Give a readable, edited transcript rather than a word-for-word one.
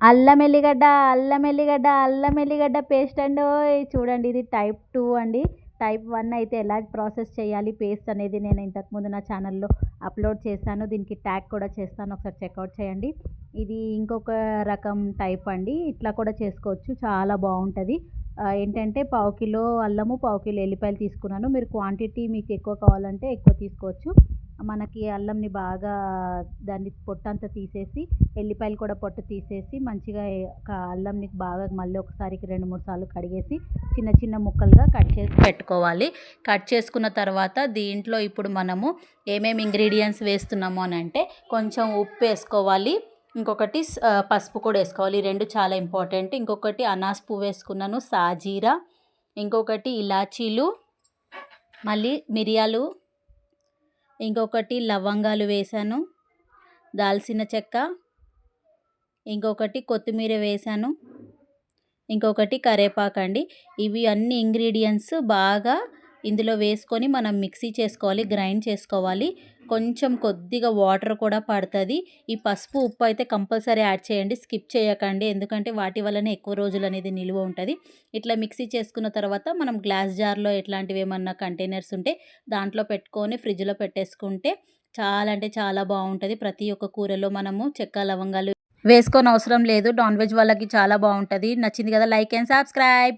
అల్లం ఎల్లిగడ్డ పేస్ట్ అండి. చూడండి, ఇది టైప్ 2 అండి. టైప్ 1 అయితే ఎలా ప్రాసెస్ చేయాలి పేస్ట్ అనేది నేను ఇంతకుముందు నా ఛానల్లో అప్లోడ్ చేశాను. దీనికి ట్యాగ్ కూడా చేస్తాను, ఒకసారి చెక్అవుట్ చేయండి. ఇది ఇంకొక రకం టైప్ అండి. ఇట్లా కూడా చేసుకోవచ్చు, చాలా బాగుంటుంది. ఏంటంటే పావు కిలో అల్లము, పావు కిలో ఎల్లిపాయలు తీసుకున్నాను. మీరు క్వాంటిటీ మీకు ఎక్కువ కావాలంటే ఎక్కువ తీసుకోవచ్చు. మనకి అల్లంని బాగా దాన్ని పొట్టంతా తీసేసి, ఎల్లిపాయలు కూడా పొట్టు తీసేసి మంచిగా అల్లంని బాగా మళ్ళీ ఒకసారికి 2-3 సార్లు కడిగేసి చిన్న చిన్న ముక్కలుగా కట్ చేసి పెట్టుకోవాలి. కట్ చేసుకున్న తర్వాత దీంట్లో ఇప్పుడు మనము ఏమేమి ఇంగ్రీడియంట్స్ వేస్తున్నాము అని అంటే, కొంచెం ఉప్పు వేసుకోవాలి, ఇంకొకటి పసుపు కూడా వేసుకోవాలి. ఈ రెండు చాలా ఇంపార్టెంట్. ఇంకొకటి అనాస్ పువ్వు వేసుకున్నాను, సాజీరా, ఇంకొకటి ఇలాచీలు, మళ్ళీ మిరియాలు, ఇంకొకటి లవంగాలు వేసాను, దాల్చిన చెక్క, ఇంకొకటి కొత్తిమీర వేసాను, ఇంకొకటి కరివేపాకు అండి. ఇవి అన్ని ఇంగ్రీడియంట్స్ బాగా ఇందులో వేసుకొని మనం మిక్సీ చేసుకోవాలి, గ్రైండ్ చేసుకోవాలి. కొంచెం కొద్దిగా వాటర్ కూడా పడుతుంది. ఈ పసుపు ఉప్పు అయితే కంపల్సరీ యాడ్ చేయండి, స్కిప్ చేయకండి, ఎందుకంటే వాటి వల్లనే ఎక్కువ రోజులు అనేది నిలువ ఉంటుంది. ఇట్లా మిక్సీ చేసుకున్న తర్వాత మనం గ్లాస్ జార్లో ఎట్లాంటివి ఏమన్నా కంటైనర్స్ ఉంటే దాంట్లో పెట్టుకొని ఫ్రిడ్జ్లో పెట్టేసుకుంటే చాలా అంటే చాలా బాగుంటుంది. ప్రతి ఒక్క కూరలో మనము చెక్క లవంగాలు వేసుకోని అవసరం లేదు. నాన్ వెజ్ వాళ్ళకి చాలా బాగుంటుంది. నచ్చింది కదా, లైక్ అండ్ సబ్స్క్రైబ్.